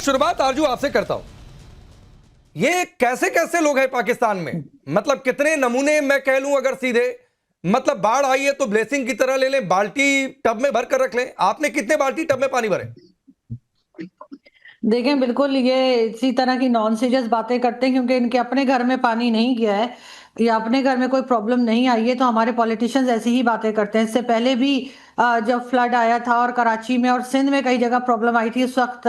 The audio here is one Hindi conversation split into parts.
शुरुआत आरजू आपसे करता हूं। ये कैसे कैसे लोग हैं पाकिस्तान में, मतलब कितने नमूने मैं कह लूं अगर सीधे, मतलब बाढ़ आई है तो ब्लेसिंग की तरह ले लें, बाल्टी टब में भर कर रख लें। आपने कितने बाल्टी टब में पानी भरे? देखें, बिल्कुल ये इसी तरह की नॉन सीरियस बातें करते हैं क्योंकि इनके अपने घर में पानी नहीं गया है या अपने घर में कोई प्रॉब्लम नहीं आई है, तो हमारे पॉलिटिशियंस ऐसी ही बातें करते हैं। इससे पहले भी जब फ्लड आया था और कराची में और सिंध में कई जगह प्रॉब्लम आई थी, उस वक्त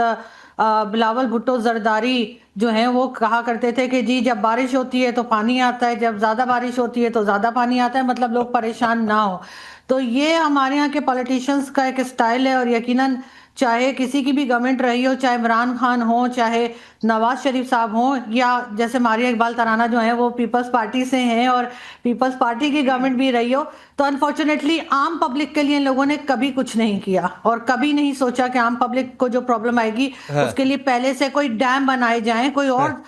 बिलावल भुट्टो जरदारी जो हैं वो कहा करते थे कि जी जब बारिश होती है तो पानी आता है, जब ज़्यादा बारिश होती है तो ज़्यादा पानी आता है, मतलब लोग परेशान ना हो। तो ये हमारे यहाँ के पॉलिटिशियंस का एक स्टाइल है और यकीनन चाहे किसी की भी गवर्नमेंट रही हो, चाहे इमरान खान हो, चाहे नवाज शरीफ साहब हो, या जैसे मारिया इकबाल तराना जो है वो पीपल्स पार्टी से हैं और पीपल्स पार्टी की गवर्नमेंट भी रही हो, तो अनफॉर्चुनेटली आम पब्लिक के लिए इन लोगों ने कभी कुछ नहीं किया और कभी नहीं सोचा कि आम पब्लिक को जो प्रॉब्लम आएगी उसके लिए पहले से कोई डैम बनाए जाएं, कोई और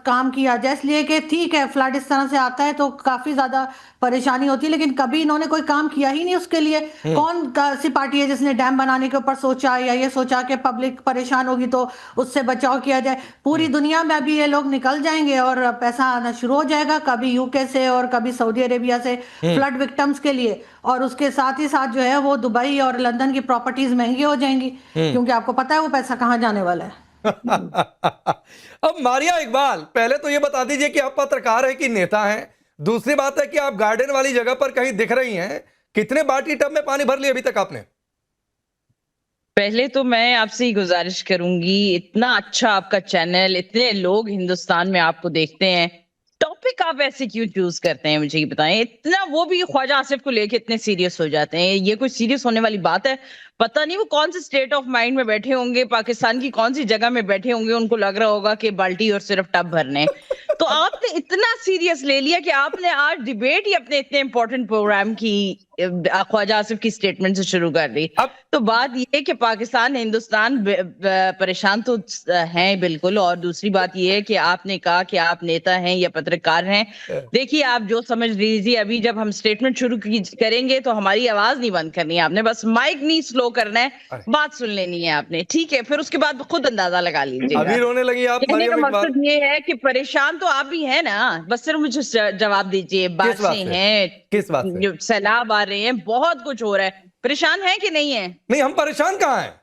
काम किया जाए। इसलिए कि ठीक है फ्लड इस तरह से आता है तो काफी ज्यादा परेशानी होती है, लेकिन कभी इन्होंने कोई काम किया ही नहीं उसके लिए। कौन सी पार्टी है जिसने डैम बनाने के ऊपर सोचा या ये सोचा कि पब्लिक परेशान होगी तो उससे बचाव किया जाए? पूरी दुनिया में अभी ये लोग निकल जाएंगे और पैसा आना शुरू हो जाएगा, कभी यूके से और कभी सऊदी अरेबिया से फ्लड विक्टिम्स के लिए, और उसके साथ ही साथ जो है वो दुबई और लंदन की प्रॉपर्टीज महंगी हो जाएंगी क्योंकि आपको पता है वो पैसा कहाँ जाने वाला है। अब मारिया इकबाल, पहले तो ये बता दीजिए कि आप पत्रकार हैं कि नेता हैं। दूसरी बात है कि आप गार्डन वाली जगह पर कहीं दिख रही हैं। कितने बाल्टी टब में पानी भर लिया अभी तक आपने? पहले तो मैं आपसे ही गुजारिश करूंगी, इतना अच्छा आपका चैनल, इतने लोग हिंदुस्तान में आपको देखते हैं, टॉपिक आप ऐसे क्यों चूज करते हैं मुझे ये बताएं। इतना वो भी ख्वाजा आसिफ को लेके इतने सीरियस हो जाते हैं, ये कोई सीरियस होने वाली बात है? पता नहीं वो कौन से स्टेट ऑफ माइंड में बैठे होंगे, पाकिस्तान की कौन सी जगह में बैठे होंगे, उनको लग रहा होगा कि बाल्टी और सिर्फ टब भरने। तो आपने इतना सीरियस ले लिया कि आपने आज डिबेट ही अपने इतने इंपॉर्टेंट प्रोग्राम की ख्वाजा आसिफ की स्टेटमेंट से शुरू कर दी। तो बात यह है कि पाकिस्तान हिंदुस्तान परेशान तो हैं बिल्कुल, और दूसरी बात यह है कि आपने कहा कि आप नेता हैं या पत्रकार हैं। देखिए आप जो समझ लीजिए, अभी जब हम स्टेटमेंट शुरू करेंगे तो हमारी आवाज नहीं बंद करनी है आपने, बस माइक नहीं स्लो करना है, बात सुन लेनी है आपने, ठीक है? फिर उसके बाद खुद अंदाजा लगा लीजिएगा। अभी रोने लगी आप। कहने का मकसद ये है कि परेशान तो आप ही हैं ना, बस सिर्फ मुझे जवाब दीजिए। बारिशें हैं, किस बात से? सैलाब आ रहे हैं, बहुत कुछ हो रहा है, परेशान है कि नहीं है? नहीं, हम परेशान कहां हैं?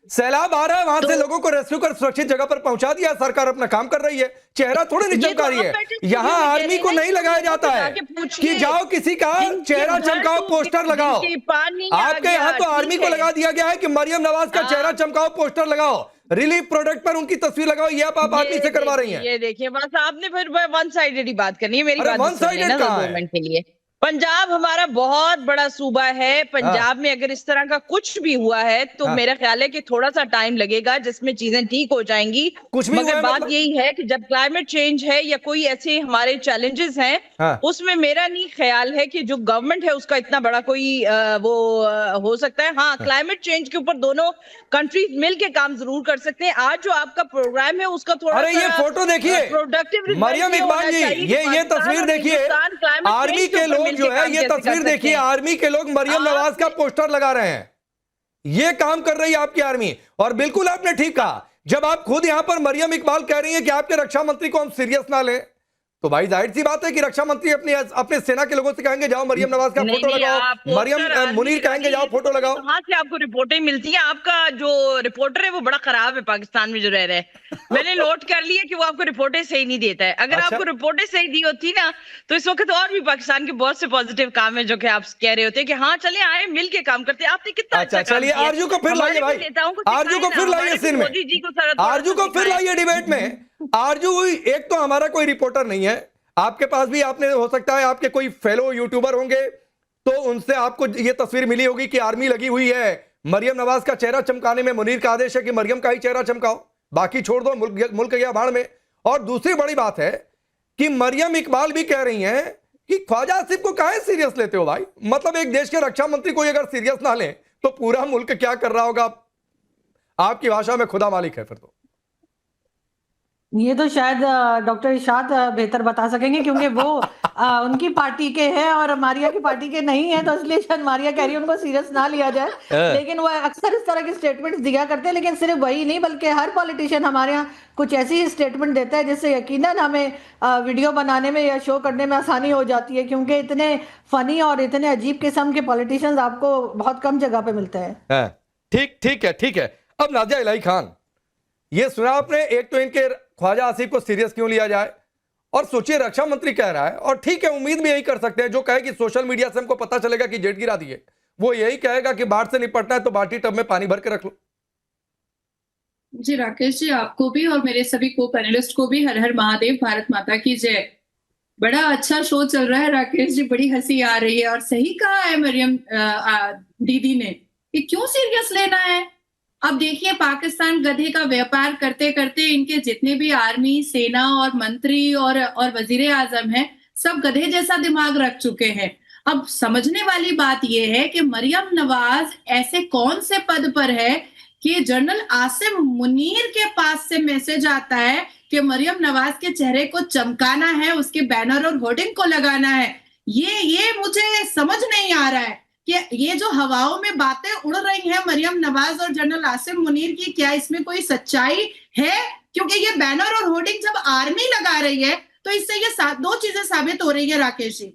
सैलाब आ रहा है, वहां से लोगों को रेस्क्यू कर सुरक्षित जगह पर पहुंचा दिया, सरकार अपना काम कर रही है, चेहरा थोड़ी नहीं चमका रही है। यहाँ आर्मी को नहीं लगाया जाता है कि जाओ किसी का चेहरा चमकाओ, पोस्टर लगाओ। आपके यहाँ तो आर्मी को लगा दिया गया है कि मरियम नवाज का चेहरा चमकाओ, पोस्टर लगाओ, रिलीफ प्रोडक्ट पर उनकी तस्वीर लगाओ। ये आप आर्मी से करवा रही हैं। ये देखिए, बस आपने फिर वन साइडेड ही बात करनी है, मेरी बात वन साइडेड कहां है? 2 मिनट के लिए। पंजाब हमारा बहुत बड़ा सूबा है, पंजाब में अगर इस तरह का कुछ भी हुआ है तो मेरा ख्याल है कि थोड़ा सा टाइम लगेगा जिसमें चीजें ठीक हो जाएंगी। कुछ भी मगर बात यही है कि जब क्लाइमेट चेंज है या कोई ऐसे हमारे चैलेंजेस हैं, उसमें मेरा नहीं ख्याल है कि जो गवर्नमेंट है उसका इतना बड़ा कोई हो सकता है। हाँ, क्लाइमेट चेंज के ऊपर दोनों कंट्रीज मिलकर काम जरूर कर सकते हैं। आज जो आपका प्रोग्राम है उसका थोड़ा अरे ये फोटो देखिए प्रोडक्टिव, मरियम इकबाल जी, ये तस्वीर देखिए, आर्मी के लोग जो है, ये तस्वीर देखिए, आर्मी के लोग मरियम नवाज का पोस्टर लगा रहे हैं। ये काम कर रही है आपकी आर्मी। और बिल्कुल आपने ठीक कहा, जब आप खुद यहां पर मरियम इकबाल कह रही हैं कि आपके रक्षा मंत्री को हम सीरियस ना लें, तो भाई जाहिर सी बात है कि रक्षा मंत्री अपने सेना के लोगों से कहेंगे जाओ मरियम नवाज का फोटो लगाओ, मरियम मुनीर कहेंगे जाओ फोटो लगाओ। कहां से आपको रिपोर्टें मिलती है? आपका जो रिपोर्टर है वो बड़ा खराब है पाकिस्तान में जो रह रहे हैं। मैंने नोट कर लिया कि वो आपको रिपोर्टें सही नहीं देता है। अगर आपको रिपोर्टें सही दी होती ना तो इस वक्त और भी पाकिस्तान के बहुत से पॉजिटिव काम है जो कि आप कह रहे होते हैं कि हाँ चले आए मिल के काम करते। आपने कितना अच्छा चलिए आरजू को फिर लाइए भाई, आरजू को फिर लाइए सीन में, आरजू को फिर लाइए डिबेट में। आरजू, एक तो हमारा कोई रिपोर्टर नहीं है, आपके पास भी आपने हो सकता है आपके कोई फेलो यूट्यूबर होंगे तो उनसे आपको ये तस्वीर मिली होगी कि आर्मी लगी हुई है, मरियम नवाज का चेहरा चमकाने में मुनीर का आदेश है कि मरियम का ही चेहरा चमकाओ, बाकी छोड़ दो, मुल्क गया भाड़ में। और दूसरी बड़ी बात है कि मरियम इकबाल भी कह रही हैं कि ख्वाजा आसिफ को काहे सीरियस लेते हो भाई? मतलब एक देश के रक्षा मंत्री को अगर सीरियस ना लें तो पूरा मुल्क क्या कर रहा होगा? आपकी भाषा में खुदा मालिक है फिर तो। ये तो शायद डॉक्टर इरशाद बेहतर बता सकेंगे क्योंकि वो उनकी पार्टी के हैं और मारिया की पार्टी के नहीं है, तो इसलिए शायद मारिया कह रही है उनको सीरियस ना लिया जाए। लेकिन वो अक्सर इस तरह के स्टेटमेंट्स दिया करते हैं, लेकिन सिर्फ वही नहीं बल्कि हर पॉलिटिशियन हमारे यहाँ कुछ ऐसी ही स्टेटमेंट देता है जिससे यकीनन हमें वीडियो बनाने में या शो करने में आसानी हो जाती है, क्योंकि इतने फनी और इतने अजीब किस्म के पॉलिटिशियंस आपको बहुत कम जगह पे मिलते हैं। ठीक है। अब नाजिया इलाही खान, ये सुना आपने, एक तो इनके ख्वाजा आसिफ को सीरियस क्यों लिया जाए, और सोचिए रक्षा मंत्री कह रहा है, और ठीक है उम्मीद भी यही कर सकते हैं, जो कहे कि सोशल मीडिया से हमको पता चलेगा कि जेट गिरा दिए, वो यही कहेगा कि बाढ़ से निपटना है तो बाटी टब में पानी भर के रख लो। जी राकेश जी, आपको भी और मेरे सभी को पैनलिस्ट को भी हर हर महादेव, भारत माता की जय। बड़ा अच्छा शो चल रहा है राकेश जी, बड़ी हंसी आ रही है, और सही कहा है मरियम दीदी ने कि क्यों सीरियस लेना है। अब देखिए, पाकिस्तान गधे का व्यापार करते करते इनके जितने भी आर्मी, सेना और मंत्री और वजीर आजम हैं, सब गधे जैसा दिमाग रख चुके हैं। अब समझने वाली बात यह है कि मरियम नवाज ऐसे कौन से पद पर है कि जनरल आसिम मुनीर के पास से मैसेज आता है कि मरियम नवाज के चेहरे को चमकाना है, उसके बैनर और होर्डिंग को लगाना है। ये मुझे समझ नहीं आ रहा है कि ये जो हवाओं में बातें उड़ रही हैं मरियम नवाज और जनरल आसिम मुनीर की, क्या इसमें कोई सच्चाई है? क्योंकि ये बैनर और होर्डिंग जब आर्मी लगा रही है तो इससे ये दो चीजें साबित हो रही है राकेश जी।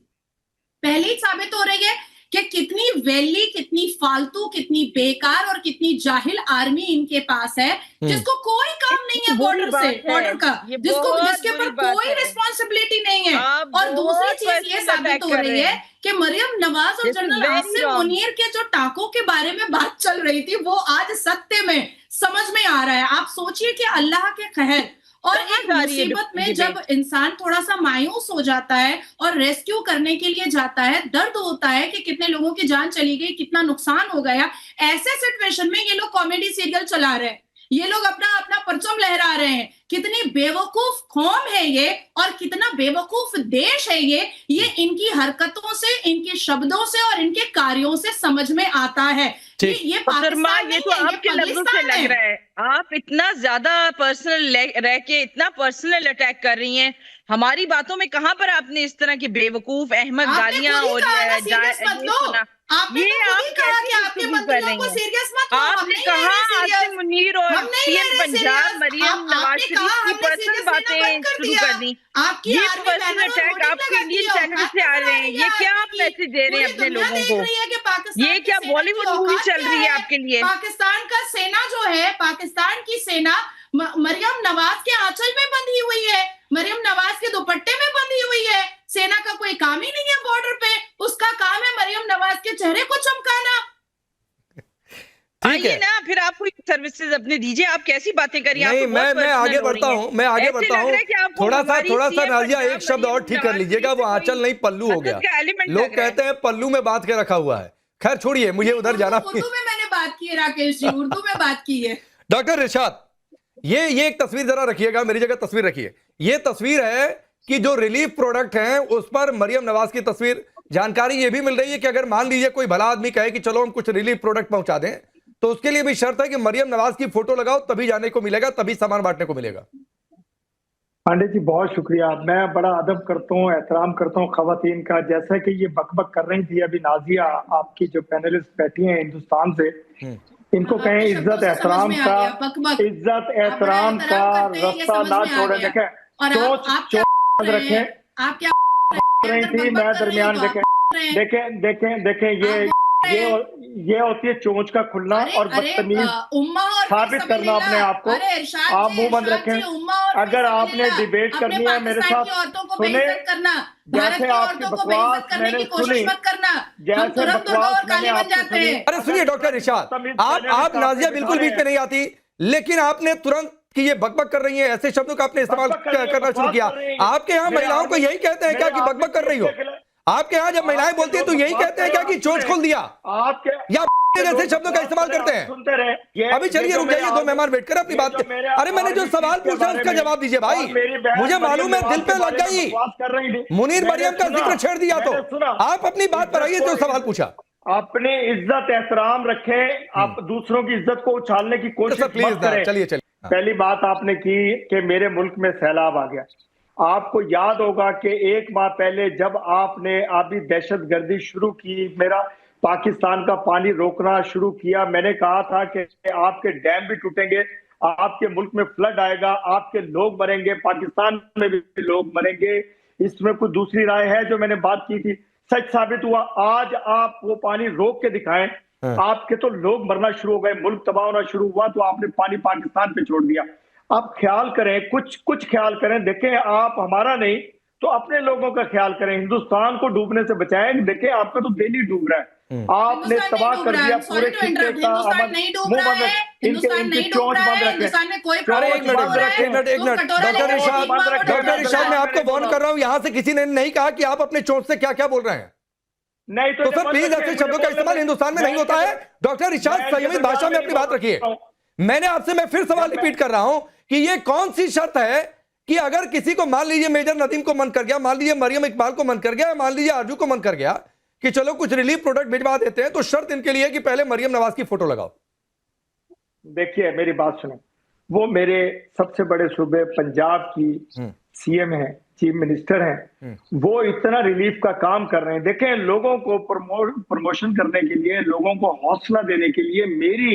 पहली साबित हो रही है कि कितनी वैली, कितनी फालतू, कितनी बेकार और कितनी जाहिल आर्मी इनके पास है, जिसको कोई काम नहीं है बॉर्डर का, जिसके ऊपर कोई रिस्पॉन्सिबिलिटी नहीं है। और दूसरी चीज ये साबित हो रही है कि मरियम नवाज और जनरल आसिम मुनीर के जो टाकों के बारे में बात चल रही थी, वो आज सत्य में समझ में आ रहा है। आप सोचिए कि अल्लाह के कहर और एक मुसीबत में जब इंसान थोड़ा सा मायूस हो जाता है और रेस्क्यू करने के लिए जाता है, दर्द होता है कि कितने लोगों की जान चली गई, कितना नुकसान हो गया। ऐसे सिचुएशन में ये लोग कॉमेडी सीरियल चला रहे हैं, ये लोग अपना परचम लहरा रहे हैं। कितनी बेवकूफ कौम है ये और कितना बेवकूफ देश है ये इनकी हरकतों से, इनके शब्दों से और इनके कार्यों से समझ में आता है। ये पाकिस्तान ये तो आपके लफ्जों से लग रहा है, आप इतना ज्यादा पर्सनल रह के इतना पर्सनल अटैक कर रही हैं। हमारी बातों में कहां पर आपने इस तरह की बेवकूफ अहमद गालियां और आपने कहा कि आपके मंत्रियों को सीरियस मत लो। आपने कहा आसिम मुनीर और सीएम पंजाब मरियम नवाज शरीफ की पर्सनल बातें शुरू कर दी। ये पर्सनल अटैक आपके इंडियन चैनल से आ रहे हैं, ये क्या आप मैसेज दे रहे हैं अपने लोगों को? ये क्या बॉलीवुड मूवी चल रही है आपके लिए? पाकिस्तान का सेना जो है, पाकिस्तान की सेना मरियम नवाज के आंचल में बंधी हुई है, मरियम नवाज के दुपट्टे में बंधी हुई है। सेना का कोई काम ही नहीं है बॉर्डर पे, उसका काम है मरियम नवाज के चेहरे को चमकाना। आइए ना, फिर आप कोई सर्विसेज अपने दीजिए, आप कैसी बातें करिए। नहीं, मैं आगे बढ़ता हूँ, थोड़ा सा नाजिया एक शब्द और ठीक कर लीजिएगा, वो आंचल नहीं पल्लू हो गया। लोग कहते हैं पल्लू में बांध के रखा हुआ है। खैर छोड़िए, मुझे उधर जाना। उर्दू में मैंने बात की है राकेश जी, उर्दू में बात की है। डॉक्टर रिशाद, ये एक तस्वीर जरा रखिएगा, मेरी जगह तस्वीर रखिए। ये तस्वीर है कि जो रिलीफ प्रोडक्ट हैं उस पर मरियम नवाज की तस्वीर। जानकारी ये भी मिल रही है कि अगर मान लीजिए कोई भला आदमी कहे कि चलो हम कुछ रिलीफ प्रोडक्ट पहुंचा दें, तो उसके लिए भी शर्त है कि मरियम नवाज की फोटो लगाओ, तभी जाने को मिलेगा, तभी सामान बांटने को मिलेगा। पांडे जी बहुत शुक्रिया। मैं बड़ा अदब करता हूँ, एहतराम करता हूँ खवातीन का। जैसा कि ये बकबक कर रही थी अभी नाजिया, आपकी जो पैनलिस्ट बैठी हैं हिंदुस्तान से, इनको कहें इज्जत एहतराम का रास्ता ना छोड़े। देखें, चोच रखें, आप क्या रही थी, मैं दरमियान देखें, ये होती है चोंच का खुलना और बदतमीज साबित करना अपने आप को। आप मुंह बंद रखें। अगर आपने डिबेट करनी है मेरे साथ, सुने, जैसे आपकी बकवास मैंने सुनी, जैसे बकवास मैंने आपकी सुनी। अरे सुनिए डॉक्टर रिशाद, आप नाजिया बिल्कुल बीच में नहीं आती, लेकिन आपने तुरंत कि ये बकबक कर रही है, ऐसे शब्दों का आपने इस्तेमाल करना शुरू किया। आपके यहाँ महिलाओं को यही कहते हैं क्या कि बकबक कर रही हो? आपके यहाँ जब महिलाएं बोलती हैं तो यही कहते हैं क्या कि चोंच खोल दिया, या जैसे शब्दों का इस्तेमाल करते हैं? अभी चलिए रुक जाइए, दो मेहमान वेट कर अपनी बात के। अरे मैंने जो सवाल पूछा उसका जवाब दीजिए भाई, मुझे मालूम है दिल पे लग गई। मुनीर मरियम का जिक्र छेड़ दिया तो आप अपनी बात पर आइए, जो सवाल पूछा। अपनी इज्जत एहतराम रखें, आप दूसरों की इज्जत को उछालने की कोशिश मत करें। चलिए। पहली बात आपने की कि मेरे मुल्क में सैलाब आ गया। आपको याद होगा कि 1 माह पहले जब आपने अभी दहशतगर्दी शुरू की, मेरा पाकिस्तान का पानी रोकना शुरू किया, मैंने कहा था कि आपके डैम भी टूटेंगे, आपके मुल्क में फ्लड आएगा, आपके लोग मरेंगे, पाकिस्तान में भी लोग मरेंगे। इसमें कोई दूसरी राय है जो मैंने बात की थी? सच साबित हुआ। आज आप वो पानी रोक के दिखाएं, आपके तो लोग मरना शुरू हो गए, मुल्क तबाह होना शुरू हुआ, तो आपने पानी पाकिस्तान पे छोड़ दिया। आप ख्याल करें, कुछ ख्याल करें। देखें, आप हमारा नहीं तो अपने लोगों का ख्याल करें, हिंदुस्तान को डूबने से बचाएं। देखें, आपका तो डेली डूब रहा है, आपने तबाह कर दिया पूरे खित्ते का। मुंह बंद रखें, इनकी चोंच बंद रखें। अरे एक मिनट डॉक्टर इरशाद, मैं आपको वार्न कर रहा हूं, यहां से किसी ने नहीं कहा कि आप अपने चोट से क्या क्या बोल रहे हैं। नहीं तो सर प्लीज ऐसे शब्दों का इस्तेमाल हिंदुस्तान में नहीं होता है। डॉक्टर इरशाद, संयमित भाषा में अपनी बात रखिए। मैंने आपसे, मैं फिर सवाल रिपीट कर रहा हूं कि ये कौन सी शर्त है कि अगर किसी को, मान लीजिए मेजर नदीम को मन कर गया, मान लीजिए मरियम इकबाल को मन कर गया, मान लीजिए आरजू को मन कर गया कि चलो कुछ रिलीफ प्रोडक्ट भिजवा देते हैं, तो शर्त इनके लिए कि पहले मरियम नवाज की फोटो लगाओ। देखिए मेरी बात सुनो, वो मेरे सबसे बड़े सूबे पंजाब की सीएम है, चीफ मिनिस्टर हैं, वो इतना रिलीफ का काम कर रहे हैं। देखें, लोगों को प्रमोशन करने के लिए, लोगों को हौसला देने के लिए मेरी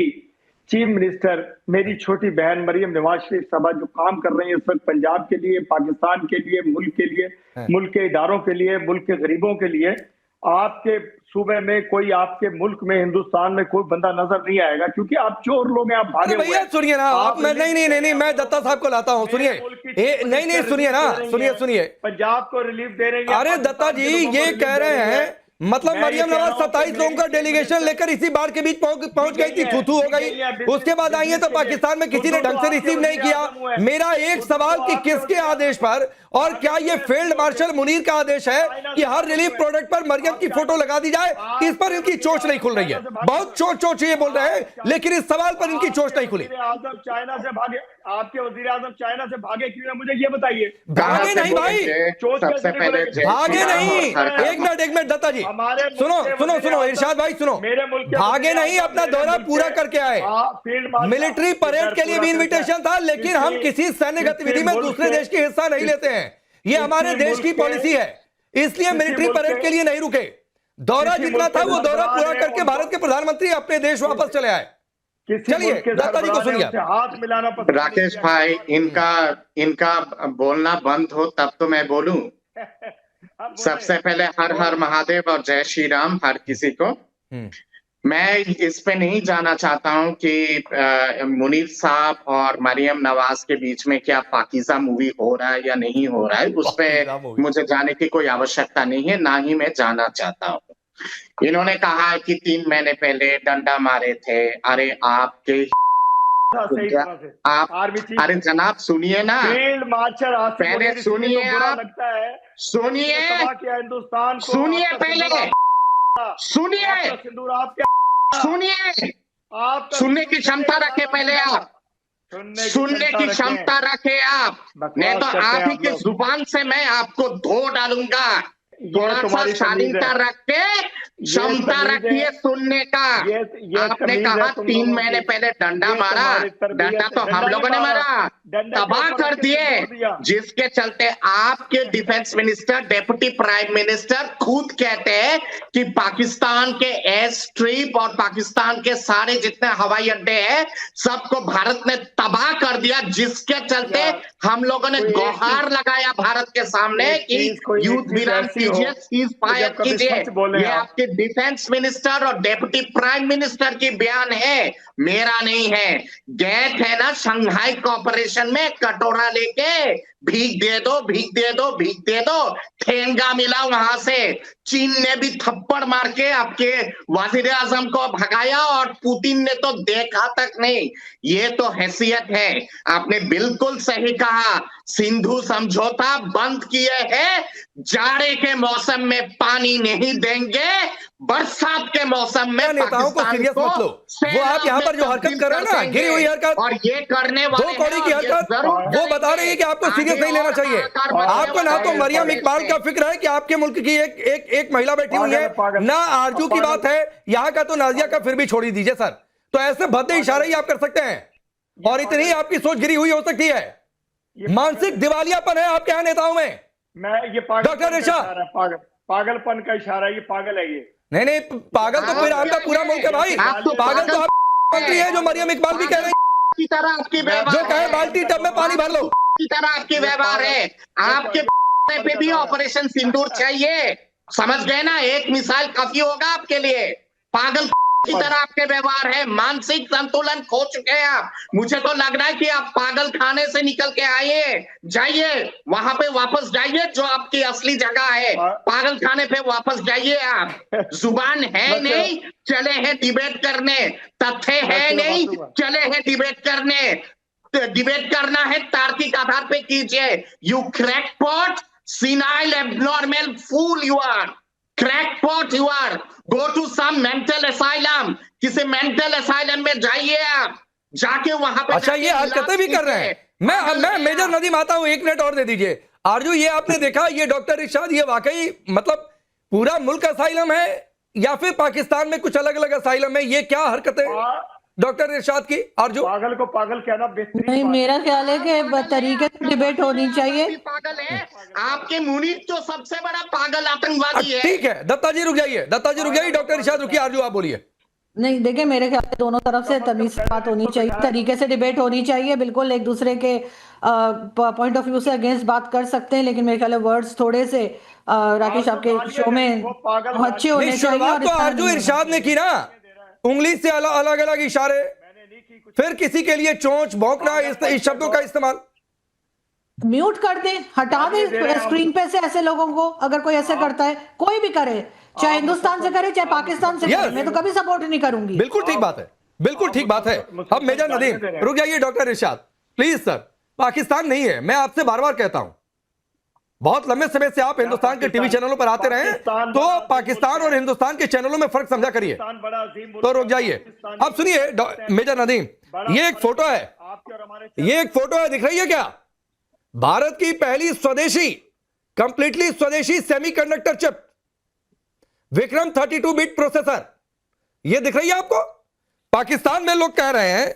चीफ मिनिस्टर, मेरी छोटी बहन मरियम नवाज शरीफ साहबा जो काम कर रही है इस वक्त पंजाब के लिए, पाकिस्तान के लिए, मुल्क के लिए, मुल्क के इदारों के लिए, मुल्क के गरीबों के लिए। आपके सूबे में कोई, आपके मुल्क में, हिंदुस्तान में कोई बंदा नजर नहीं आएगा, क्योंकि आप चोर लोग हैं, आप भागे हुए हैं। भैया सुनिए ना, आप नहीं, मैं दत्ता साहब को लाता हूं, सुनिए। नहीं, सुनिए ना, सुनिए। पंजाब को रिलीफ दे रही है। अरे दत्ता जी, ये कह रहे हैं मतलब मरियम नवाज 27 लोगों का डेलीगेशन लेकर इसी बाढ़ के बीच पहुंच गई थी, थू हो गई, उसके बाद आई है तो पाकिस्तान में किसी ने ढंग से रिसीव नहीं किया। मेरा एक सवाल कि किसके आदेश पर, और क्या ये फील्ड मार्शल मुनीर का आदेश है कि हर रिलीफ प्रोडक्ट पर मरियम की फोटो लगा दी जाए? इस पर इनकी चोच नहीं खुल रही है। बहुत चोच ये बोल रहे हैं, लेकिन इस सवाल पर इनकी चोच नहीं खुली। चाइना से भागे, आपके वजीर आजम चाइना से भागे क्यों है, मुझे ये बताइए। भागे नहीं भाई, सबसे पहले भागे नहीं। एक मिनट दत्ता जी, सुनो इरशाद भाई, सुनो। भागे नहीं, अपना दौरा पूरा करके आए। मिलिट्री परेड के लिए भी इनविटेशन था, लेकिन हम किसी सैन्य गतिविधि में दूसरे देश की हिस्सा नहीं लेते हैं, ये हमारे देश की पॉलिसी है, इसलिए मिलिट्री परेड के लिए नहीं रुके। दौरा जितना था वो दौरा पूरा करके भारत के प्रधानमंत्री अपने देश वापस चले आए। चलिए दत्ता जी को सुनिए। हाथ मिलाना राकेश भाई, इनका बोलना बंद हो तब तो मैं बोलूं। सबसे पहले हर हर महादेव और जय श्री राम हर किसी को। मैं इस पे नहीं जाना चाहता हूं कि मुनीर साहब और मरियम नवाज के बीच में क्या पाकीज़ा मूवी हो रहा है या नहीं हो रहा है, उस पे मुझे जाने की कोई आवश्यकता नहीं है, ना ही मैं जाना चाहता हूं। इन्होंने कहा है कि 3 महीने पहले डंडा मारे थे। अरे आपके अरे जनाब सुनिए ना, फील्ड मार्शल पहले सुनिए, आप सुनिए, हिंदुस्तान सुनिए, पहले सुनिए, सुनिए, आप सुनने की क्षमता रखे पहले, आप सुनने की क्षमता रखे आप, नहीं तो आप ही की जुबान से मैं आपको धो डालूंगा। थोड़ा सा शालीनता रख के क्षमता रखिए सुनने का। आपने कहा 3 महीने पहले डंडा मारा, डंडा तो हम लोगों ने मारा, तबाह कर दिए, जिसके चलते आपके defence minister, deputy prime minister खुद कहते हैं कि पाकिस्तान के एयर स्ट्रिप और पाकिस्तान के सारे जितने हवाई अड्डे हैं सबको भारत ने तबाह कर दिया, जिसके चलते हम लोगों ने गुहार लगाया भारत के सामने कि युद्ध विराम कीजिए, सीज फायर कीजिए। ये आपके डिफेंस मिनिस्टर और डिप्टी प्राइम मिनिस्टर की बयान है, मेरा नहीं है। गए थे ना शंघाई कोऑपरेशन में कटोरा लेके, भीख दे दो, भीख दे दो, भीख दे दो, ठेंगा मिला वहां से। चीन ने भी थप्पड़ मार के आपके वजीर आजम को भगाया और पुतिन ने तो देखा तक नहीं। ये तो हैसियत है। आपने बिल्कुल सही कहा, सिंधु समझौता बंद किए हैं, जाड़े के मौसम में पानी नहीं देंगे, बरसात के मौसम में नेताओं को सीरियस मत लो। वो आप यहाँ पर जो हरकत कर रहे हैं ना, गिरी हुई हरकत, और ये करने वाले 2 कौड़ी की हरकत, वो बता रही है कि आपको सीरियस नहीं लेना चाहिए। आपको ना तो मरियम इकबाल का फिक्र है कि आपके मुल्क की एक महिला बैठी हुई है, ना आरजू की बात है, यहाँ का तो नाजिया का फिर भी छोड़ ही दीजिए सर। तो ऐसे भद्दे इशारे ही आप कर सकते हैं, और इतनी आपकी सोच गिरी हुई हो सकती है। मानसिक दिवालियापन है आपके यहाँ नेताओं में। मैं ये पागल डॉक्टर इरशाद, पागलपन का इशारा है, ये पागल है ये। नहीं पागल तो फिर आपका पूरा मुल्क है भाई। पागल तो आप मंत्री है, जो मरियम इकबाल भी कह रहे हैं की तरह आपकी जो कहे बाल्टी टब में पानी भर लो की तरह आपकी व्यवहार है। आपके पे भी ऑपरेशन सिंदूर चाहिए, समझ गए ना? एक मिसाल काफी होगा आपके लिए। पागल की तरह आपके व्यवहार है, मानसिक संतुलन खो चुके हैं आप। मुझे तो लग रहा है कि आप पागल खाने से निकल के आइए, जाइए वहां पे वापस जाइए जो आपकी असली जगह है। पागल खाने पे वापस जाइए आप। जुबान है नहीं, चले हैं डिबेट करने। तथ्य है नहीं, चले हैं डिबेट करने। डिबेट करना है तार्किक आधार पे कीजिए। You crackpot, senile, abnormal fool you are. Crackpot you are. Go to some mental asylum, किसी मेंटल असाइलम में जाइए आप, जाके वहां पे। अच्छा, ये हरकतें भी कर रहे हैं। मैं मेजर नदीम आता हूं, 1 मिनट और दे दीजिए। आरजू, ये आपने देखा, ये डॉक्टर इरशाद, ये वाकई मतलब पूरा मुल्क असाइलम है या फिर पाकिस्तान में कुछ अलग अलग असाइलम है? ये क्या हरकतें डॉक्टर इरशाद की? आरजू, पागल को पागल कहना बेहतरीन। नहीं, मेरा ख्याल है कि तरीके से डिबेट होनी चाहिए। पागल है आपके मुनीर जो सबसे बड़ा पागल आतंकवादी है। ठीक है, दत्ता जी रुक जाइए, दत्ता जी रुक जाइए, डॉक्टर इरशाद रुकिए, आरजू आप बोलिए। नहीं, देखिए, मेरे ख्याल से दोनों तरफ से तमीज से बात होनी चाहिए, तरीके से डिबेट होनी चाहिए। बिल्कुल एक दूसरे के पॉइंट ऑफ व्यू से अगेंस्ट बात कर सकते हैं, लेकिन मेरे ख्याल है वर्ड्स थोड़े से राकेश आपके शो में अच्छे होने चाहिए। शुरुआत तो आरजू इरशाद ने की ना, उंगली से अलग अलग इशारे, फिर किसी के लिए चोंच भौंकना, इस शब्दों का इस्तेमाल। म्यूट कर दे, हटा दे स्क्रीन पे से ऐसे लोगों को। अगर कोई ऐसे करता है, कोई भी करे, चाहे हिंदुस्तान से करे चाहे पाकिस्तान से करे, मैं तो कभी सपोर्ट नहीं करूंगी। बिल्कुल ठीक बात है, बिल्कुल ठीक बात है। अब मेजर नदीम रुक जाइए, doctor Irshad please sir. Pakistan नहीं है, मैं आपसे बार बार कहता हूं, बहुत लंबे समय से आप हिंदुस्तान के टीवी चैनलों पर आते रहे, तो पाकिस्तान और हिंदुस्तान के चैनलों में फर्क समझा करिए। तो रुक जाइए, अब सुनिए मेजर नदीम, ये एक फोटो है, ये एक फोटो है, दिख रही है क्या? भारत की पहली स्वदेशी, कंप्लीटली स्वदेशी semiconductor chip, Vikram 32 bit processor, ये दिख रही है आपको? पाकिस्तान में लोग कह रहे हैं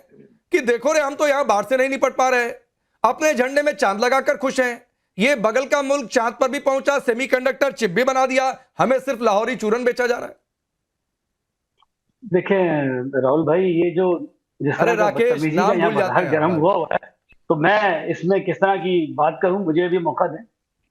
कि देखो रे, हम तो यहां बाहर से नहीं निपट पा रहे, अपने झंडे में चांद लगाकर खुश हैं, ये बगल का मुल्क चांद पर भी पहुंचा, सेमीकंडक्टर चिप भी बना दिया, हमें सिर्फ लाहौरी चूरन बेचा जा रहा है। देखें राहुल भाई, ये जो अरे राकेश, नाम भूल जाते हैं गर्म हुआ है, तो मैं इसमें किस तरह की बात करूं, मुझे भी मौका दें।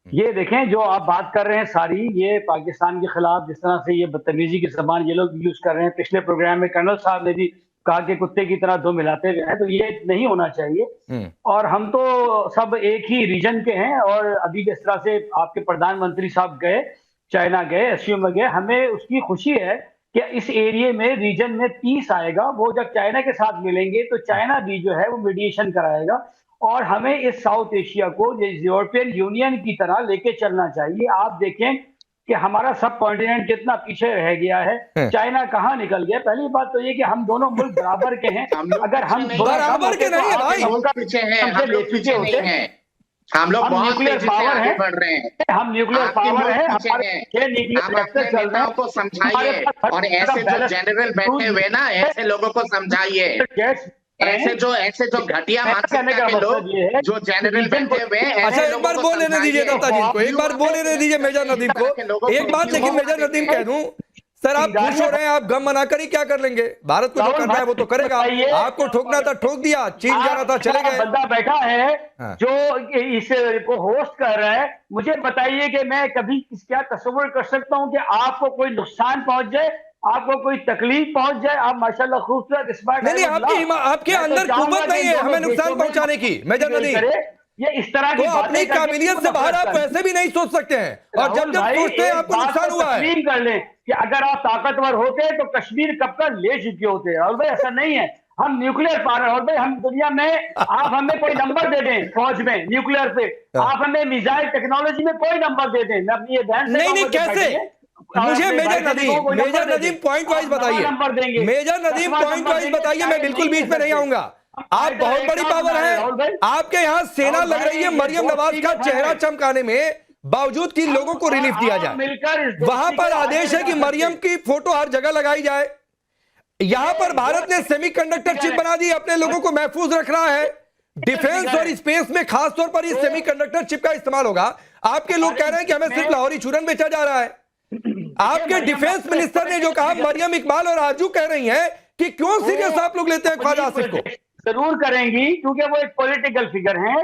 ये देखें, जो आप बात कर रहे हैं सारी, ये पाकिस्तान के खिलाफ जिस तरह से ये बदतमीजी की जबान ये लोग यूज कर रहे हैं, पिछले प्रोग्राम में कर्नल साहब ने भी कहा कि कुत्ते की तरह दो मिलाते हुए हैं, तो ये नहीं होना चाहिए। और हम तो सब एक ही रीजन के हैं, और अभी जिस तरह से आपके प्रधानमंत्री साहब गए, चाइना गए, एससीओ में गए, हमें उसकी खुशी है कि इस एरिया में, रीजन में पीस आएगा। वो जब चाइना के साथ मिलेंगे तो चाइना भी जो है वो मीडिएशन कराएगा, और हमें इस साउथ एशिया को यूरोपियन यूनियन की तरह लेके चलना चाहिए। आप देखें कि हमारा सब कॉन्टिनेंट कितना पीछे रह गया है, चाइना कहाँ निकल गया। पहली बात तो ये कि हम दोनों मुल्क बराबर के हैं, अगर हम बराबर के नहीं है भाई, हम पीछे हैं, हम लोग पीछे नहीं हैं, हम लोग बहुत तेजी से आगे बढ़ रहे हैं, हम न्यूक्लियर पावर है, आप अपने नेताओं को समझाइए, और ऐसे जो जनरल बैठे हुए ना, ऐसे लोगों को समझाइए, ऐसे जो घटिया मानसिकता के लोग जो जनरल बैठे हुए हैं। अच्छा, एक बार बोल लेने दीजिए दत्ता जी को, एक बार बोल लेने दीजिए मेजर नदीम को एक बात। लेकिन मेजर नदीम कह दूं सर, आप खुश हो रहे हैं, आप गम मना कर ही क्या कर लेंगे? भारत को जो करना है वो तो करेगा, आपको ठोकना था ठोक दिया, चीन जाना था चले गए। बंदा बैठा है जो इस को होस्ट कर रहा है, मुझे बताइए कि मैं कभी क्या तस्वीर कर सकता हूं कि आपको कोई नुकसान पहुंच जाए, आपको कोई तकलीफ पहुंच जाए? आप माशाल्लाह खूबसूरत स्मार्ट, नहीं, आपके अंदर कुव्वत नहीं है हमें नुकसान पहुंचाने की। मेजर नदीम, ये इस तरह की अपनी काबिलियत से बाहर आप वैसे भी नहीं सोच सकते हैं, और जब सोचते हैं आपको नुकसान हुआ है। कर लें कि अगर आप ताकतवर होते तो कश्मीर कब तक ले चुके होते, और भाई ऐसा नहीं है। हम न्यूक्लियर पावर, और भाई हम दुनिया में, आप हमें कोई नंबर दे दें फौज में न्यूक्लियर पे, आप हमें मिसाइल टेक्नोलॉजी में कोई नंबर दे दें, मैं अपनी ये बहन नहीं कैसे? मुझे मेजर नदीम पॉइंट वाइज बताइए, मेजर नदीम पॉइंट वाइज बताइए, मैं बिल्कुल बीच में नहीं आऊंगा। आप बहुत बड़ी पावर है, आपके यहाँ सेना लग रही है मरियम नवाज का चेहरा चमकाने में, बावजूद कि लोगों को रिलीफ दिया जाए। वहां पर आदेश है कि मरियम की फोटो हर जगह लगाई जाए। यहां पर भारत ने सेमीकंडक्टर चिप बना दी, अपने लोगों को महफूज रख रहा है। डिफेंस और स्पेस में खास तौर पर इस सेमीकंडक्टर चिप का इस्तेमाल होगा। आपके लोग कह रहे हैं कि हमें सिर्फ लाहौरी चूरन बेचा जा रहा है। आपके डिफेंस मिनिस्टर ने जो कहा, मरियम इकबाल और आरजू कह रही हैं कि क्यों सीरियस आप लोग लेते हैं ख्वाजा आसिफ को? जरूर करेंगी, क्योंकि वो एक पॉलिटिकल फिगर हैं।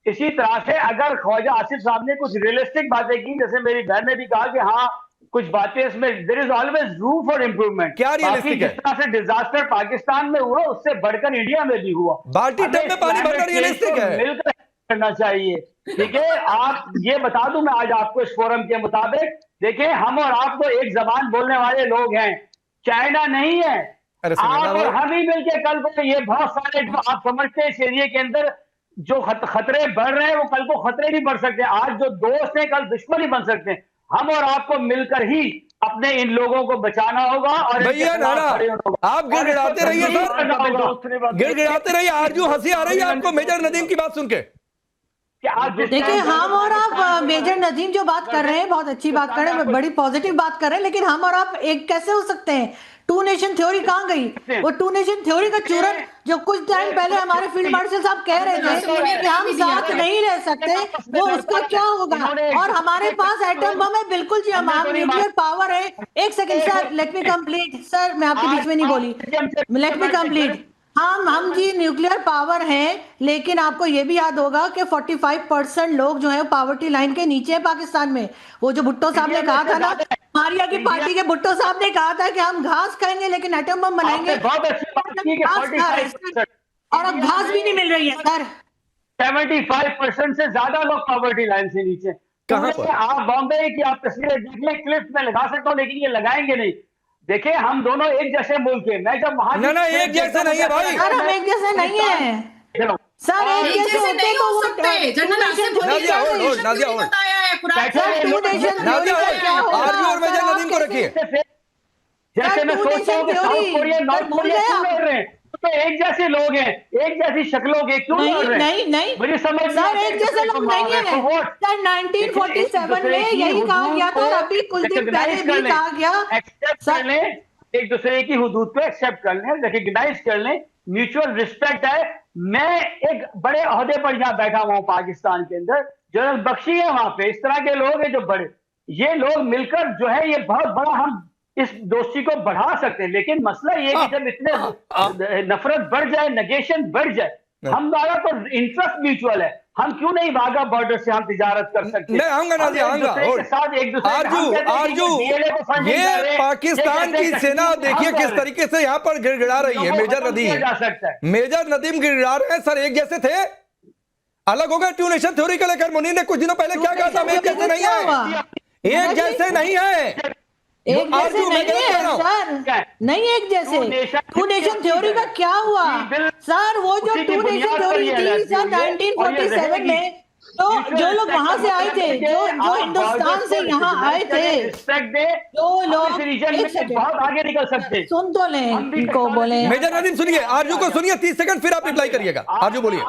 इसी तरह से अगर ख्वाजा आसिफ साहब ने कुछ रियलिस्टिक बातें की, जैसे मेरी बहन ने भी कहा कि हाँ कुछ बातें इसमें there is always room for improvement. क्या रियलिस्टिक है? जिस तरह से डिजास्टर पाकिस्तान में हुआ उससे बढ़कर इंडिया में भी हुआ। बाल्टी टब में पानी भरना रियलिस्टिक है? मिलकर करना चाहिए। ठीक है, आप ये बता दूं मैं आज आपको इस फोरम के मुताबिक, देखिए हम और आप तो एक जबान बोलने वाले लोग हैं, चाइना नहीं है। आप और हम ही मिलकर कल को ये बहुत सारे जो आप समझते हैं इस एरिया के अंदर जो खतरे बढ़ रहे हैं, वो कल को खतरे नहीं बढ़ सकते। आज जो दोस्त हैं कल दुश्मन ही बन सकते हैं। हम और आपको मिलकर ही अपने इन लोगों को बचाना होगा। और भैया नाना आप गिड़गिड़ाते रहिए सर, गिड़गिड़ाते रहिए। आरजू हंसी आ रही है आपको मेजर नदीम की बात सुन के? देखिए हम और आप मेजर नदीम जो बात कर रहे हैं बहुत अच्छी बात कर रहे हैं, बड़ी पॉजिटिव बात कर रहे हैं, लेकिन हम और आप एक कैसे हो सकते हैं? टू नेशन थ्योरी कहाँ गई? वो टू नेशन थ्योरी का चूरन जो कुछ टाइम पहले हमारे फील्ड मार्शल साहब कह रहे थे कि हम साथ नहीं रह सकते, वो उसका क्या होगा? और हमारे पास एटम बम है, बिल्कुल जी, हम न्यूक्लियर पावर है। एक second sir, let me complete. Sir मैं आपके बीच में नहीं बोली, लेट मी कंप्लीट। हम जी न्यूक्लियर पावर हैं, लेकिन आपको ये भी याद होगा कि 45% लोग जो है पावर्टी लाइन के नीचे है पाकिस्तान में। वो जो भुट्टो साहब ने कहा था ना, मारिया की पार्टी के भुट्टो साहब ने कहा था कि हम घास खाएंगे लेकिन एटम बम बनाएंगे, और अब घास भी नहीं मिल रही है सर। 75% से ज्यादा लोग पॉवर्टी लाइन से नीचे। कहां पर? आप बॉम्बे की आप तस्वीरें देख लें, क्लिप में लगा सकता हूँ, लेकिन ये लगाएंगे नहीं। देखिए हम दोनों एक जैसे मुल्क हैं। मैं जब वहां ना एक जैसे नहीं है भाई, सर हम एक जैसे नहीं है सर, एक जैसे नहीं हो सकते। आरजू और मेजर नदीम को रखिए। जैसे मैं सोचता हूँ कि साउथ कोरिया नॉर्थ कोरिया क्यों लड़ रहे हैं, तो एक जैसे लोग हैं, एक जैसी शक्लों के, क्यों लड़ रहे हैं? नहीं मुझे समझ सर, एक जैसे लोग नहीं है सर। 1947 में यही कहा गया था और अभी कुछ दिन पहले भी कहा गया। एक्सेप्ट कर लें, एक दूसरे की हुदूद को एक्सेप्ट कर लें, रिकग्नाइज कर लें, म्यूचुअल रिस्पेक्ट है। मैं एक बड़े ओहदे पर यहाँ बैठा हुआ हूँ पाकिस्तान के अंदर, जनरल बख्शी है वहां पे, इस तरह के लोग हैं जो बड़े, ये लोग मिलकर जो है ये बहुत बड़ा हम इस दोस्ती को बढ़ा सकते हैं। लेकिन मसला ये कि जब इतने नफरत बढ़ जाए, नेगेशन बढ़ जाए, हमारा तो इंटरेस्ट म्यूचुअल है, हम क्यों नहीं वाघा बॉर्डर से हम तिजारत कर सकते हैं? आरजू ये पाकिस्तान की सेना देखिए किस तरीके से यहाँ पर गिड़गिड़ा रही है। मेजर नदीम गिड़गिड़ा रहे हैं। सर एक जैसे थे, अलग हो गए टू नेशन थ्योरी को लेकर। मुनीर ने कुछ दिनों पहले क्या कहा था? एक जैसे नहीं है, एक जैसे नहीं है, एक जैसे नहीं है सर, नहीं एक जैसे। टू नेशन थ्योरी का क्या हुआ सर? वो जो टू नेशन थ्योरी थी सर 1947 में, तो जो लोग वहां से आए थे, जो हिंदुस्तान से यहाँ आए थे, जो लोग बहुत आगे निकल सकते, सुन तो लें इनको बोले। मेजर नदीम सुनिए, आरजू को सुनिए, 30 सेकंड फिर आप रिप्लाई करिएगा। आरजू बोलिए।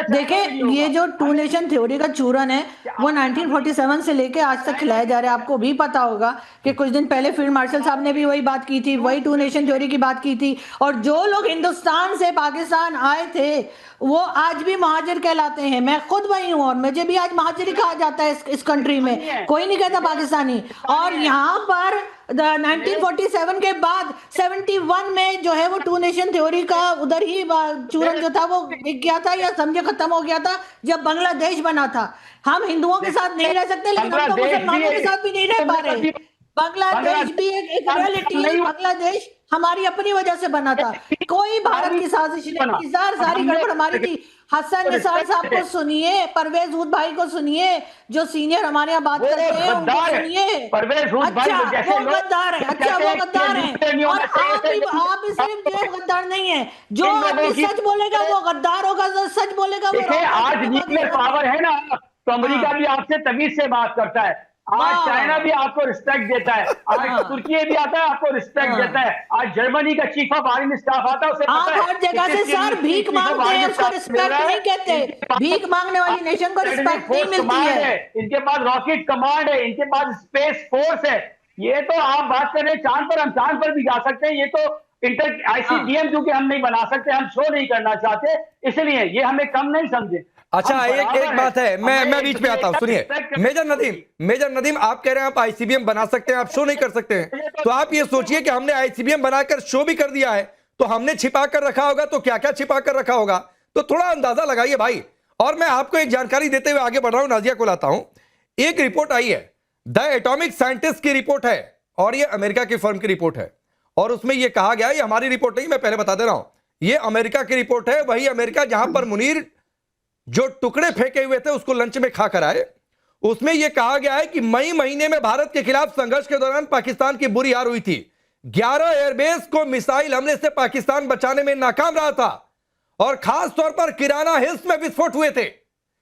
देखिए ये जो टू नेशन थ्योरी का चूरन है वो 1947 से लेके आज तक खिलाया जा रहा है। आपको भी पता होगा कि कुछ दिन पहले फील्ड मार्शल साहब ने भी वही बात की थी, वही टू नेशन थ्योरी की बात की थी। और जो लोग हिंदुस्तान से पाकिस्तान आए थे वो आज भी महाजिर कहलाते हैं। मैं खुद वही हूँ और मुझे भी आज महाजिर कहा जाता है इस कंट्री में, कोई नहीं कहता पाकिस्तानी। और यहाँ पर 1947 के बाद 71 में जो है वो टू नेशन थ्योरी का उधर ही चूरन जो था वो बिक गया था, या समझे खत्म हो गया था जब बांग्लादेश बना था। हम हिंदुओं के साथ नहीं रह सकते, लेकिन हम तो मुसलमानों के साथ भी नहीं रह पा रहे। बांग्लादेश भी एक रियलिटी है। बांग्लादेश हमारी अपनी वजह से बना था, कोई भारत की साजिश नहीं। सारी गड़बड़ हमारी थी। हसन निसार साहब को सुनिए, परवेज हुद भाई को सुनिए, जो सीनियर हमारे यहाँ बात करते हैं उनको सुनिए। अच्छा वो गद्दार है, अच्छा वो गद्दार है। और आप सिर्फ जो गद्दार नहीं है, जो आदमी सच बोलेगा वो गद्दार होगा, जो सच बोलेगा वो। आज न्यूक्लियर पावर है ना, तो अमेरिका भी आपसे तमीज से बात करता है। आज चाइना भी आपको रिस्पेक्ट देता है, आज तुर्की भी आता है आपको रिस्पेक्ट देता है, आज जर्मनी का चीफ ऑफ आर्मी स्टाफ आता है, उसे आप हर जगह से सर भीख मांगते हैं, उसको रिस्पेक्ट नहीं कहते। भीख मांगने वाली नेशन को रिस्पेक्ट नहीं मिलती है। इनके पास रॉकेट कमांड है, इनके पास स्पेस फोर्स है। ये तो आप बात कर रहे हैं चांद पर, हम चांद पर भी जा सकते हैं। ये तो ICBM क्योंकि हम नहीं बना सकते, हम शो नहीं करना चाहते, इसलिए ये हमें कम नहीं समझे। अच्छा, एक बात है, मैं बीच में आता हूं, सुनिए। मेजर नदीम, आप कह रहे हैं आप ICBM बना सकते हैं, आप शो नहीं कर सकते हैं, तो आप ये सोचिए कि हमने ICBM बनाकर शो भी कर दिया है, तो हमने छिपा कर रखा होगा, तो क्या क्या छिपा कर रखा होगा, तो थोड़ा अंदाजा लगाइए भाई। और मैं आपको एक जानकारी देते हुए आगे बढ़ रहा हूं, नाजिया को लाता हूं। एक रिपोर्ट आई है, द एटॉमिक साइंटिस्ट की रिपोर्ट है, और ये अमेरिका की फर्म की रिपोर्ट है, और उसमें यह कहा गया, ये हमारी रिपोर्ट नहीं, मैं पहले बता दे रहा हूं, ये अमेरिका की रिपोर्ट है, वही अमेरिका जहां पर मुनीर जो टुकड़े फेंके हुए थे उसको लंच में खा कर आए। उसमें यह कहा गया है कि मई महीने में भारत के खिलाफ संघर्ष के दौरान पाकिस्तान की बुरी हार हुई थी। 11 एयरबेस को मिसाइल हमले से पाकिस्तान बचाने में नाकाम रहा था, और खास तौर पर किराना हिल्स में विस्फोट हुए थे।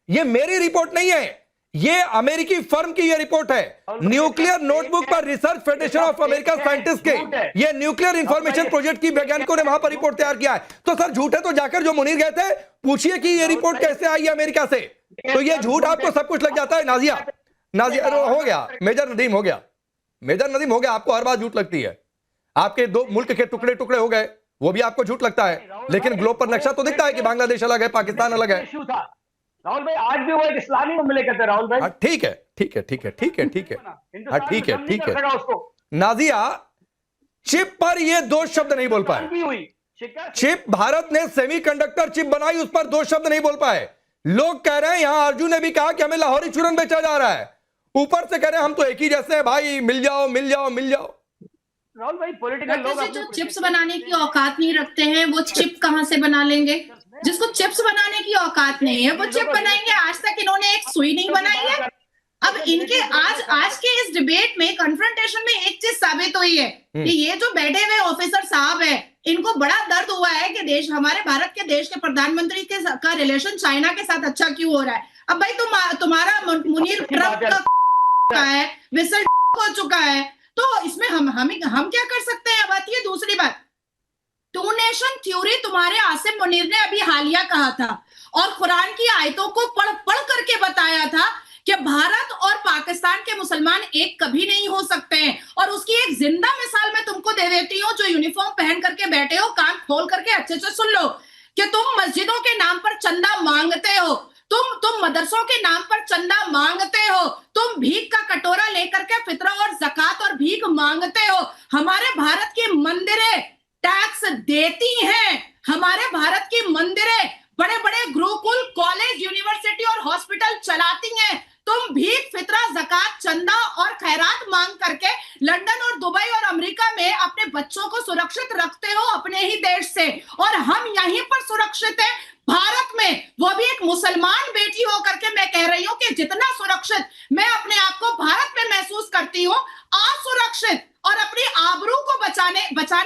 यह मेरी रिपोर्ट नहीं है, यह अमेरिकी फर्म की यह रिपोर्ट है। न्यूक्लियर नोटबुक पर research federation of America scientist के यह न्यूक्लियर इंफॉर्मेशन प्रोजेक्ट की वैज्ञानिकों ने वहां पर रिपोर्ट तैयार किया है। तो सर झूठ है तो जाकर जो मुनीर गए थे पूछिए कि यह रिपोर्ट कैसे आई है अमेरिका से, तो यह झूठ आपको सब कुछ लग जाता है। नाजिया हो गया, मेजर नदीम हो गया, आपको हर बात झूठ लगती है। आपके 2 मुल्क के टुकड़े टुकड़े हो गए, वो भी आपको झूठ लगता है, लेकिन ग्लोब पर नक्शा तो दिखता है कि बांग्लादेश अलग है, पाकिस्तान अलग है। राहुल भाई, आज भी वो एक इस्लामी मुमलिकत है राहुल भाई। ठीक है। नाजिया, चिप पर ये 2 शब्द नहीं बोल पाए। चिप, भारत ने सेमीकंडक्टर चिप बनाई, उस पर 2 शब्द नहीं बोल पाए। लोग कह रहे हैं, यहां अर्जुन ने भी कहा कि हमें लाहौरी चूरन बेचा जा रहा है, ऊपर से कह रहे हैं हम तो एक ही जैसे हैं भाई, मिल जाओ। राहुल भाई, पॉलिटिकल लोग जो चिप्स बनाने की औकात नहीं रखते हैं, वो चिप कहां से बना लेंगे? जिसको चिप्स बनाने की औकात नहीं है वो चिप बनाएंगे? आज तक इन्होंने एक सुई नहीं बनाई है। अब इनके आज के इस डिबेट में, कन्फ्रंटेशन में एक चीज साबित हुई है कि ये जो बैठे हुए ऑफिसर साहब है, इनको बड़ा दर्द हुआ है कि हमारे भारत के देश के प्रधानमंत्री का रिलेशन चाइना के साथ अच्छा क्यों हो रहा है। अब भाई तुम्हारा मुनीर ट्रम्प का है, विसल हो चुका है, तो इसमें हम क्या कर सकते हैं? अब आती है दूसरी बात, 2 नेशन थ्योरी तुम्हारे आसिम मुनीर ने अभी हालिया कहा था, और कुरान की आयतों को पढ़ करके बताया था कि भारत और पाकिस्तान के मुसलमान एक कभी नहीं हो सकते हैं। और उसकी एक जिंदा मिसाल मैं तुमको दे देती हूँ, जो यूनिफॉर्म पहन करके बैठे हो, कान खोल करके अच्छे से सुन लो कि तुम मस्जिदों के नाम पर चंदा मांगते हो, तुम मदरसों के नाम पर चंदा मांगते हो, तुम भीख का कटोरा लेकर के फितरा और ज़कात और भीख मांगते हो। हमारे भारत की मंदिरें टैक्स देती हैं, हमारे भारत की मंदिरें बड़े बड़े गुरुकुल, कॉलेज, यूनिवर्सिटी और हॉस्पिटल चलाती हैं। तुम भीख, फितरा, ज़कात, चंदा और खैरात मांग करके लंदन और दुबई और अमेरिका में अपने बच्चों को सुरक्षित रखते हो अपने ही देश से, और हम यहीं पर सुरक्षित हैं भारत में, वो भी एक मुसलमान बेटी होकर के। मैं कह रही हूँ कि जितना सुरक्षित मैं अपने आप को भारत में महसूस करती हूँ, असुरक्षित और अपनी आबरू को बचाने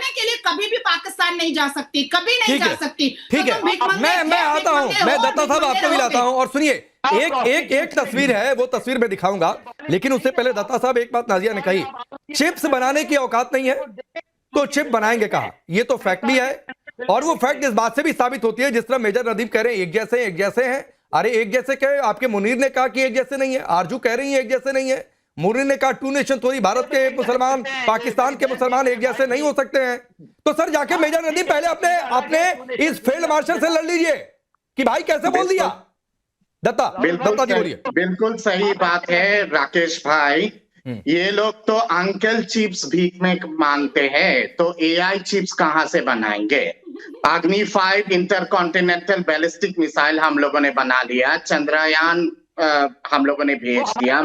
के लिए कभी भी पाकिस्तान नहीं जा सकती, कभी नहीं जा सकती। ठीक है, मैं आता हूँ, मैं दत्ता साहब आपको भी लाता हूँ। और सुनिए, एक तस्वीर है, वो तस्वीर मैं दिखाऊंगा, लेकिन उससे पहले दत्ता साहब, एक बात नाजिया ने कही, चिप्स बनाने की औकात नहीं है तो चिप बनाएंगे कहां? ये तो फैक्ट भी है, और वो फैक्ट इस बात से भी साबित होती है, जिस तरह मेजर नदीम कह रहे हैं एक जैसे हैं। अरे एक जैसे कहे, आपके मुनीर ने कहा कि एक जैसे नहीं है, आरजू कह रही है एक जैसे नहीं है, मुनीर ने कहा 2 नेशन थ्योरी, भारत के मुसलमान, पाकिस्तान के मुसलमान एक जैसे नहीं हो सकते हैं। तो सर जाके मेजर नदीम पहले अपने इस फील्ड मार्शल से लड़ लीजिए कि भाई कैसे बोल दिया। दत्ता जी बोलिए। बिल्कुल सही बात है राकेश भाई, ये लोग तो अंकल चिप्स भीख में मांगते हैं, तो एआई चिप्स कहां से बनाएंगे? अग्नि 5 इंटरकॉन्टिनेंटल बैलिस्टिक मिसाइल हम लोगों ने बना लिया, चंद्रयान हम लोगों ने भेज दिया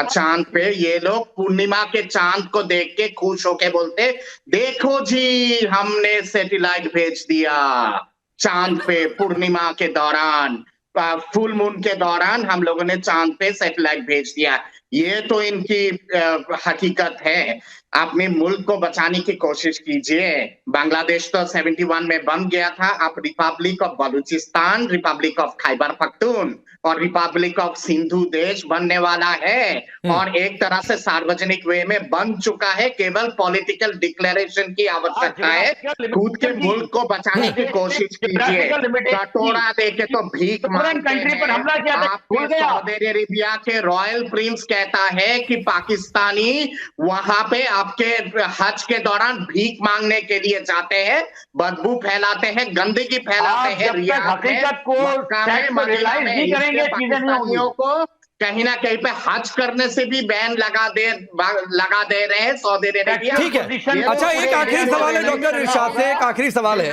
चांद पे। ये लोग पूर्णिमा के चांद को देख के खुश होके बोलते, देखो जी हमने सैटेलाइट भेज दिया चांद पे, पूर्णिमा के दौरान, फुल मून के दौरान हम लोगों ने चांद पे सैटेलाइट भेज दिया। ये तो इनकी हकीकत है। अपने मुल्क को बचाने की कोशिश कीजिए। बांग्लादेश तो 71 में बन गया था, अब republic of Balochistan, republic of Khyber Pakhtun और रिपब्लिक ऑफ सिंधु देश बनने वाला है, और एक तरह से सार्वजनिक वे में बन चुका है। केवल पॉलिटिकल डिक्लेरेशन की आवश्यकता है। खुद के मुल्क को बचाने की कोशिश कीजिए। कटोरा देके तो भीख मांगते हैं। आपके सऊदी अरेबिया के रॉयल प्रिंस कहता है कि पाकिस्तानी वहां पे आपके हज के दौरान भीख मांगने के लिए जाते हैं, बदबू फैलाते हैं, गंदगी फैलाते हैं, हकीकत को रियलाइज नहीं करेंगे, चीजें नहीं होंगी। को कहीं ना कहीं पे हज करने से भी बैन लगा दे रहे हैं सऊदी अरेबिया। ठीक है, अच्छा एक आखिरी सवाल है डॉक्टर इरशाद से, एक आखिरी सवाल है,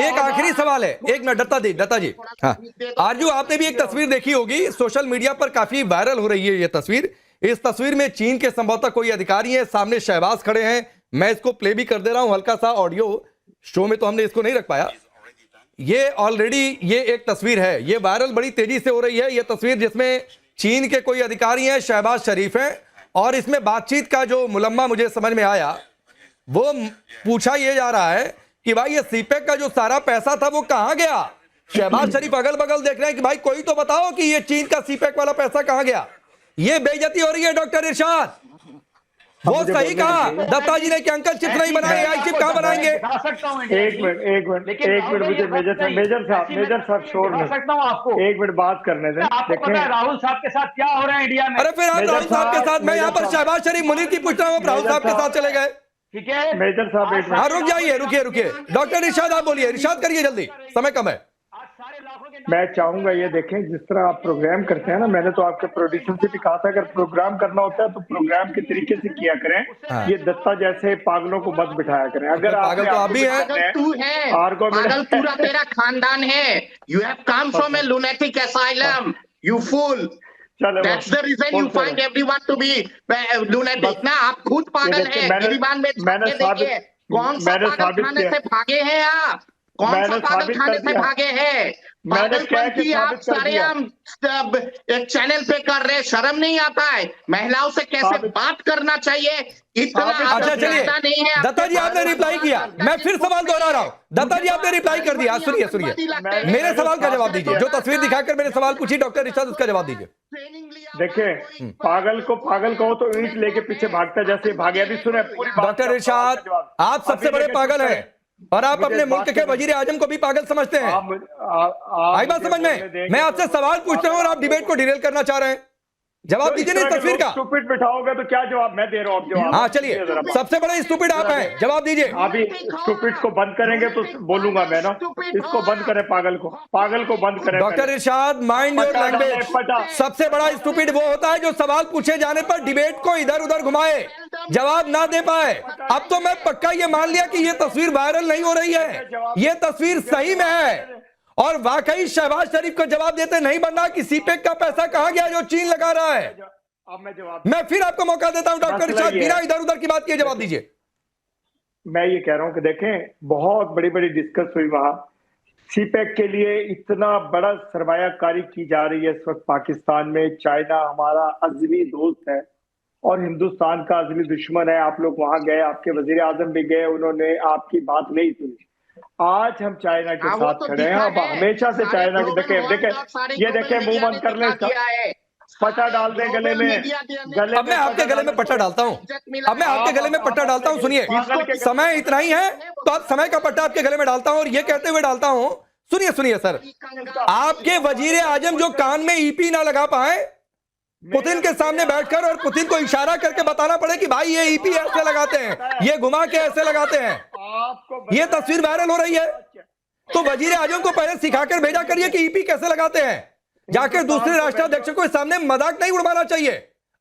एक आखिरी सवाल है, एक मिनट दत्ता जी। हाँ आरजू, आपने भी एक तस्वीर देखी होगी, सोशल मीडिया पर काफी वायरल हो रही है ये तस्वीर। इस तस्वीर में चीन के संभवतः कोई अधिकारी है, सामने शहबाज खड़े हैं। मैं इसको प्ले भी कर दे रहा हूं, हल्का सा ऑडियो, शो में तो हमने इसको नहीं रख पाया। ये ऑलरेडी ये एक तस्वीर है, ये वायरल बड़ी तेजी से हो रही है। ये तस्वीर जिसमें चीन के कोई अधिकारी हैं, शहबाज शरीफ हैं, और इसमें बातचीत का जो मुलम्मा मुझे समझ में आया वो पूछा यह जा रहा है कि भाई ये सीपेक का जो सारा पैसा था वो कहां गया। शहबाज शरीफ अगल बगल देख रहे हैं कि भाई कोई तो बताओ कि ये चीन का सीपेक वाला पैसा कहां गया। ये बेइज्जती हो रही है डॉक्टर इरशाद, वो सही कहा दत्ता जी ने कि अंकल चिप नहीं बनाए, आई चिप कहां बनाएंगे। एक मिनट मुझे मेजर साहब शोर में आपको एक मिनट बात करने दें। आपको पता है राहुल साहब के साथ क्या हो रहा है इंडिया में? अरे फिर आप राहुल साहब के साथ, मैं यहाँ पर शहबाज शरीफ मुनीर की पूछ रहा हूँ, राहुल साहब के साथ चले गए। ठीक है मेजर साहब एक हाँ रुक जाइए, रुकिए डॉक्टर इरशाद आप बोलिए, इरशाद करिए जल्दी, समय कम है। मैं चाहूंगा ये देखें जिस तरह आप प्रोग्राम करते हैं ना, मैंने तो आपके प्रोड्यूसर से भी कहा था अगर प्रोग्राम करना होता है तो प्रोग्राम के तरीके से किया करें। हाँ। ये दत्ता जैसे पागलों को मत बिठाया करें। अगर पागल तो आप भी हैं, तू है पागल, पूरा तेरा खानदान है। You have come from a lunatic asylum, you fool. That's the reason you find everyone to be lunatic ना। आप खुद पागल हैं। गिरिबान में देखिए कौन सा पागल खाने से भागे हैं आप, कौन सा पागल खाने से भागे हैं। पागलपंती आप सारे हम एक चैनल पे कर रहे, शर्म नहीं आता है। महिलाओं से कैसे बात करना चाहिए इतना। अच्छा चलिए दत्ता जी आपने रिप्लाई किया, मैं फिर सवाल दोहरा रहा हूं। दत्ता जी आपने रिप्लाई कर दिया, सुनिए मेरे सवाल का जवाब दीजिए। जो तस्वीर दिखाकर मैंने सवाल पूछी डॉक्टर इरशाद, उसका जवाब दीजिए। देखिए पागल को तो ईंट लेके पीछे भागता जैसे भागे। अभी सुने पूरी डॉक्टर इरशाद, आप सबसे बड़े पागल हैं और आप अपने मुल्क के वजीर आजम को भी पागल समझते हैं। आई बात समझ में? मैं आपसे सवाल पूछ रहा हूं और आप डिबेट को डिरेल करना चाह रहे हैं। जवाब दीजिए ना इस तस्वीर का। स्टूपिड बिठाओगे तो क्या जवाब मैं दे रहा हूँ जवाब। हाँ चलिए, सबसे बड़े स्टूपिड आप हैं, जवाब दीजिए। अभी स्टूपिड को बंद करेंगे तो बोलूंगा मैं ना, इसको बंद करें, पागल को बंद करें। Doctor Irshad mind your language. सबसे बड़ा स्टूपिड वो होता है जो सवाल पूछे जाने पर डिबेट को इधर उधर घुमाए, जवाब ना दे पाए। अब तो मैं पक्का ये मान लिया कि ये तस्वीर वायरल नहीं हो रही है, ये तस्वीर सही में है और वाकई शहबाज शरीफ को जवाब देते नहीं बनना कि सीपेक का पैसा कहां गया जो चीन लगा रहा है। अब मैं फिर आपको मौका देता हूं डॉक्टर इरशाद, बिना इधर उधर की बात किए जवाब दीजिए। मैं ये कह रहा हूं कि देखें बहुत बड़ी डिस्कस हुई वहां। सीपेक के लिए इतना बड़ा सरमायाकारी की जा रही है इस वक्त पाकिस्तान में। चाइना हमारा अज़ली दोस्त है और हिंदुस्तान का अज़ली दुश्मन है। आप लोग वहां गए, आपके वजीर आजम भी गए, उन्होंने आपकी बात नहीं सुनी। आज हम चाइना के साथ खड़े हैं। अब हमेशा से चाइना के देखें मुंह बंद कर ले, पट्टा डाल दे गले में। अब मैं आपके गले में पट्टा डालता हूं, सुनिए समय इतना ही है तो आप समय का पट्टा आपके गले में डालता हूं और ये कहते हुए डालता हूं, सुनिए सर, आपके वजीर आजम जो कान में ईपी ना लगा पाए, पुतिन के सामने बैठकर और पुतिन को इशारा करके बताना पड़े कि भाई ये ईपी ऐसे लगाते हैं, ये घुमा के ऐसे लगाते हैं, ये तस्वीर वायरल हो रही है। तो वजीर आजम को पहले सिखाकर भेजा करिए कि ईपी कैसे लगाते हैं। जाकर दूसरे राष्ट्राध्यक्षों के सामने मजाक नहीं उड़वाना चाहिए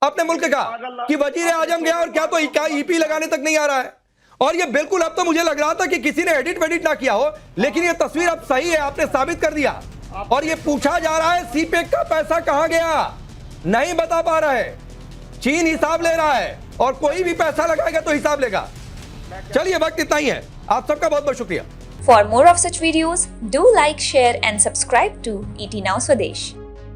अपने मुल्क का कि वजीर आजम गया और क्या तो ईपी लगाने तक नहीं आ रहा है। और ये बिल्कुल, अब तो मुझे लग रहा था कि किसी ने एडिट वेडिट ना किया हो, लेकिन ये तस्वीर अब सही है, आपने साबित कर दिया। और ये पूछा जा रहा है सीपेक का पैसा कहां गया, नहीं बता पा रहा है। चीन हिसाब ले रहा है और कोई भी पैसा लगाएगा तो हिसाब लेगा। चलिए वक्त इतना ही है, आप सबका बहुत बहुत शुक्रिया। For more of such videos, do like, share and subscribe to ET Now Swadesh.